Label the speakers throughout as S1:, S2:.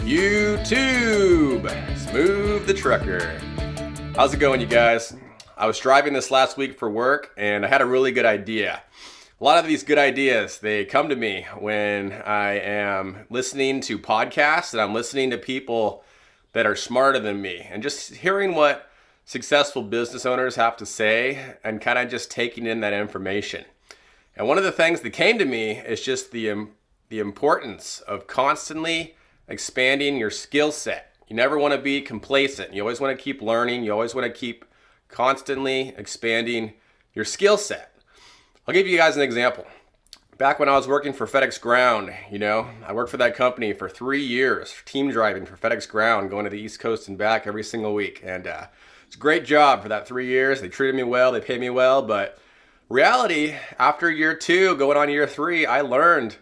S1: YouTube, Smoove the trucker. How's it going, you guys? I was driving this last week for work and I had a really good idea. A lot of these good ideas, they come to me when I am listening to podcasts and I'm listening to people that are smarter than me and just hearing what successful business owners have to say and kind of just taking in that information. And one of the things that came to me is just the importance of constantly expanding your skill set. You never want to be complacent. You always want to keep learning. You always want to keep constantly expanding your skill set. I'll give you guys an example. Back when I was working for FedEx Ground, I worked for that company for 3 years, team driving for FedEx Ground, going to the East Coast and back every single week. And it's a great job for that 3 years. They treated me well, they paid me well, but reality, after year 2, going on year 3, I learned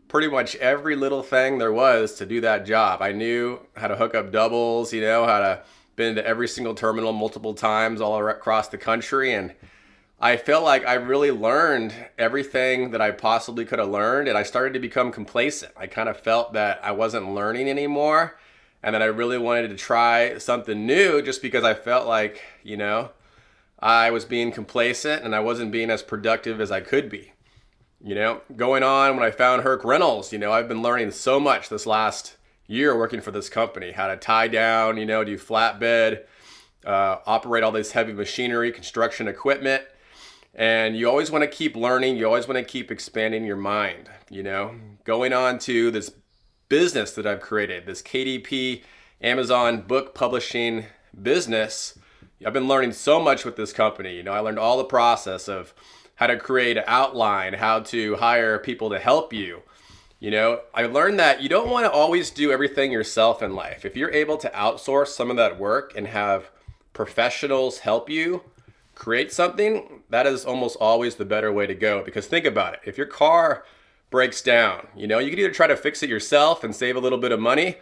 S1: pretty much every little thing there was to do that job. I knew how to hook up doubles, how to been to every single terminal multiple times all across the country. And I felt like I really learned everything that I possibly could have learned. And I started to become complacent. I kind of felt that I wasn't learning anymore. And that I really wanted to try something new just because I felt like, I was being complacent and I wasn't being as productive as I could be. Going on when I found Herc Rentals, I've been learning so much this last year working for this company, how to tie down, do flatbed, operate all this heavy machinery, construction equipment. And you always want to keep learning. You always want to keep expanding your mind, going on to this business that I've created, this KDP Amazon book publishing business. I've been learning so much with this company. I learned all the process of how to create an outline, how to hire people to help you. I learned that you don't want to always do everything yourself in life. If you're able to outsource some of that work and have professionals help you create something, that is almost always the better way to go. Because think about it. If your car breaks down, you can either try to fix it yourself and save a little bit of money,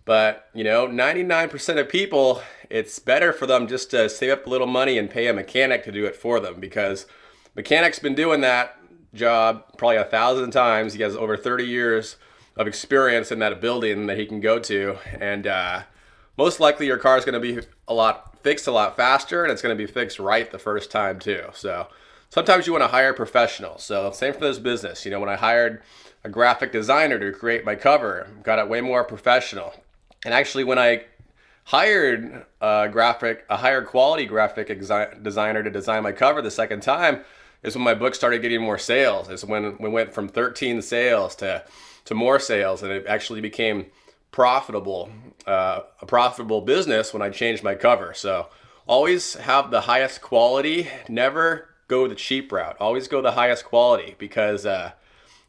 S1: but 99% of people, it's better for them just to save up a little money and pay a mechanic to do it for them, because mechanic's been doing that job probably 1,000 times. He has over 30 years of experience in that building that he can go to. And most likely your car is going to be fixed a lot faster, and it's going to be fixed right the first time too. So sometimes you want to hire professionals. So same for this business. When I hired a graphic designer to create my cover, got it way more professional. And actually when I hired a higher quality graphic designer to design my cover the second time, is when my book started getting more sales. It's when we went from 13 sales to more sales, and it actually became profitable, a profitable business when I changed my cover. So always have the highest quality. Never go the cheap route. Always go the highest quality, because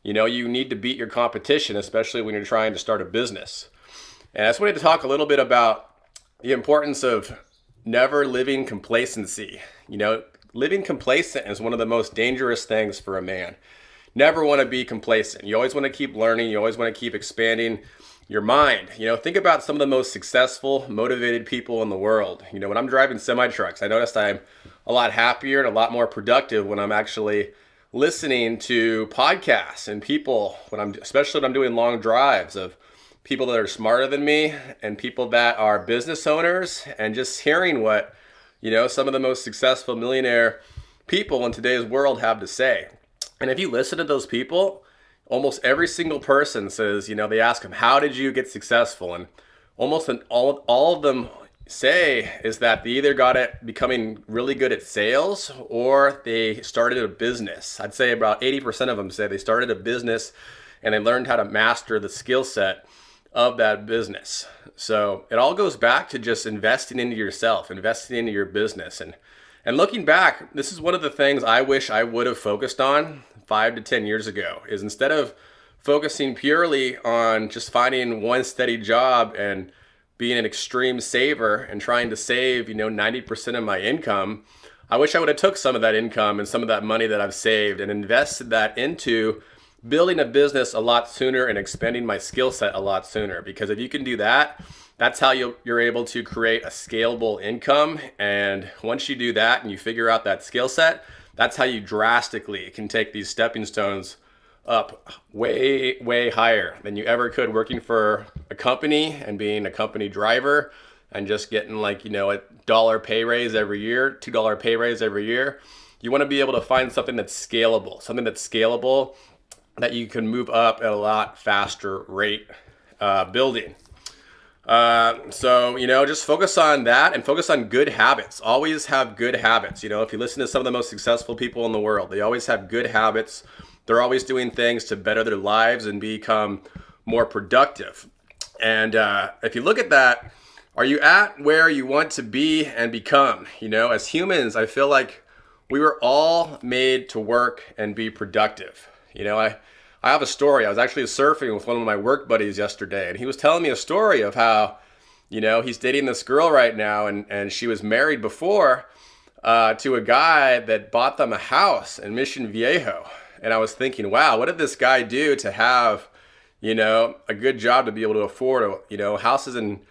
S1: you need to beat your competition, especially when you're trying to start a business. And I just wanted to talk a little bit about the importance of never living complacency. Living complacent is one of the most dangerous things for a man. Never want to be complacent. You always want to keep learning. You always want to keep expanding your mind. Think about some of the most successful, motivated people in the world. When I'm driving semi-trucks, I noticed I'm a lot happier and a lot more productive when I'm actually listening to podcasts and people, especially when I'm doing long drives, of people that are smarter than me and people that are business owners, and just hearing what some of the most successful millionaire people in today's world have to say. And if you listen to those people, almost every single person says, they ask them, how did you get successful? And almost all of them say is that they either got it becoming really good at sales or they started a business. I'd say about 80% of them say they started a business and they learned how to master the skill set of that business. So it all goes back to just investing into yourself, investing into your business. And looking back, this is one of the things I wish I would have focused on 5 to 10 years ago, is instead of focusing purely on just finding one steady job and being an extreme saver and trying to save, 90% of my income, I wish I would have took some of that income and some of that money that I've saved and invested that into building a business a lot sooner and expanding my skill set a lot sooner. Because if you can do that, That's how you're able to create a scalable income. And once you do that and you figure out that skill set, that's how you drastically can take these stepping stones up way, way higher than you ever could working for a company and being a company driver and just getting like, a $1 pay raise every year, $2 pay raise every year. You want to be able to find something that's scalable that you can move up at a lot faster rate building. So, just focus on that and focus on good habits. Always have good habits. If you listen to some of the most successful people in the world, they always have good habits. They're always doing things to better their lives and become more productive. And if you look at that, are you at where you want to be and become? As humans, I feel like we were all made to work and be productive. I have a story. I was actually surfing with one of my work buddies yesterday, and he was telling me a story of how, he's dating this girl right now, and she was married before to a guy that bought them a house in Mission Viejo. And I was thinking, wow, what did this guy do to have, a good job to be able to afford, houses in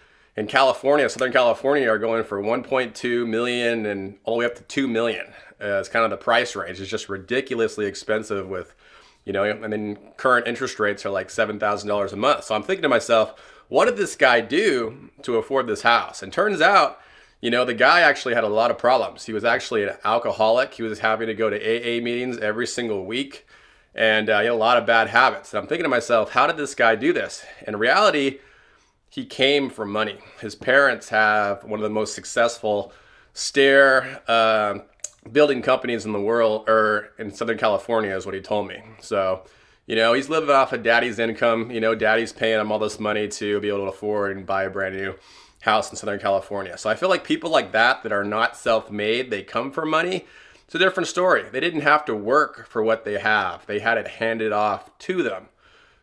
S1: California, Southern California are going for 1.2 million and all the way up to 2 million. It's kind of the price range. It's just ridiculously expensive with, and then current interest rates are like $7,000 a month. So I'm thinking to myself, what did this guy do to afford this house? And turns out, the guy actually had a lot of problems. He was actually an alcoholic. He was having to go to AA meetings every single week. And he had a lot of bad habits. And I'm thinking to myself, how did this guy do this? In reality, he came from money. His parents have one of the most successful stair building companies in the world, or in Southern California is what he told me. So, he's living off of daddy's income. Daddy's paying him all this money to be able to afford and buy a brand new house in Southern California. So I feel like people like that are not self-made, they come from money. It's a different story. They didn't have to work for what they have. They had it handed off to them.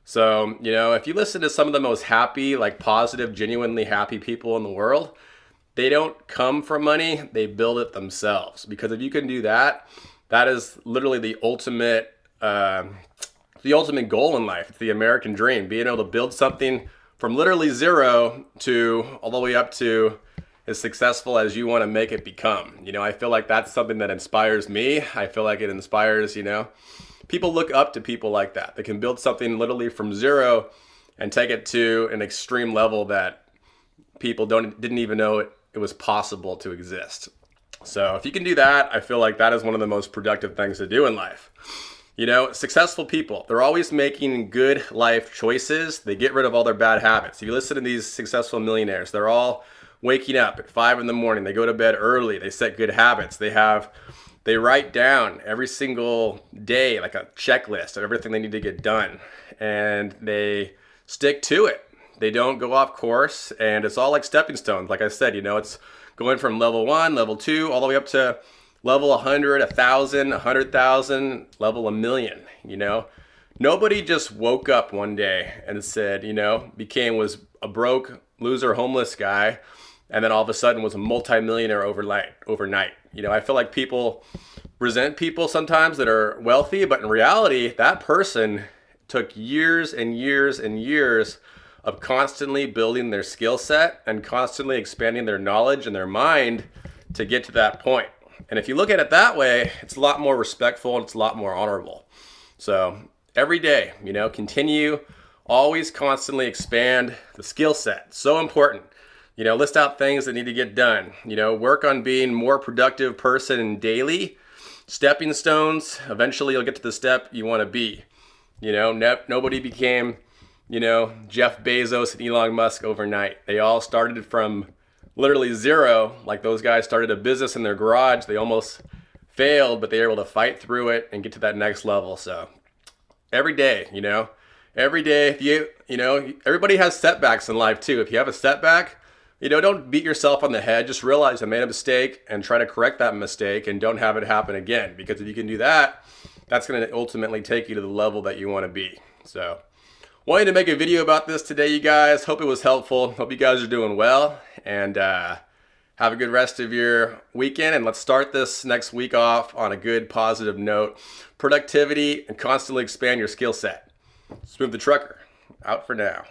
S1: So, if you listen to some of the most happy, like positive, genuinely happy people in the world, they don't come from money, they build it themselves. Because if you can do that, that is literally the ultimate goal in life. It's the American dream, being able to build something from literally zero to all the way up to as successful as you want to make it become. I feel like that's something that inspires me. I feel like it inspires, people look up to people like that. They can build something literally from zero and take it to an extreme level that people didn't even know it was possible to exist. So if you can do that, I feel like that is one of the most productive things to do in life. Successful people, they're always making good life choices. They get rid of all their bad habits. If you listen to these successful millionaires, they're all waking up at 5 a.m. They go to bed early. They set good habits. They write down every single day like a checklist of everything they need to get done, and they stick to it. They don't go off course, and it's all like stepping stones. Like I said, it's going from level 1, level 2, all the way up to level 100, 1,000, 100,000, level 1,000,000. Nobody just woke up one day and said, was a broke, loser, homeless guy, and then all of a sudden was a multimillionaire overnight. I feel like people resent people sometimes that are wealthy, but in reality, that person took years and years and years of constantly building their skill set and constantly expanding their knowledge and their mind to get to that point. And if you look at it that way, it's a lot more respectful and it's a lot more honorable. So every day, continue, always constantly expand the skill set. So important. List out things that need to get done. Work on being more productive person daily. Stepping stones. Eventually you'll get to the step you want to be. Nobody became, Jeff Bezos and Elon Musk overnight. They all started from literally zero. Like those guys started a business in their garage. They almost failed, but they were able to fight through it and get to that next level. So every day, if everybody has setbacks in life too. If you have a setback, don't beat yourself on the head. Just realize I made a mistake and try to correct that mistake and don't have it happen again. Because if you can do that, that's going to ultimately take you to the level that you want to be. So wanted to make a video about this today, you guys. Hope it was helpful. Hope you guys are doing well. And have a good rest of your weekend. And let's start this next week off on a good, positive note. Productivity and constantly expand your skill set. Smoove the Trucker, out for now.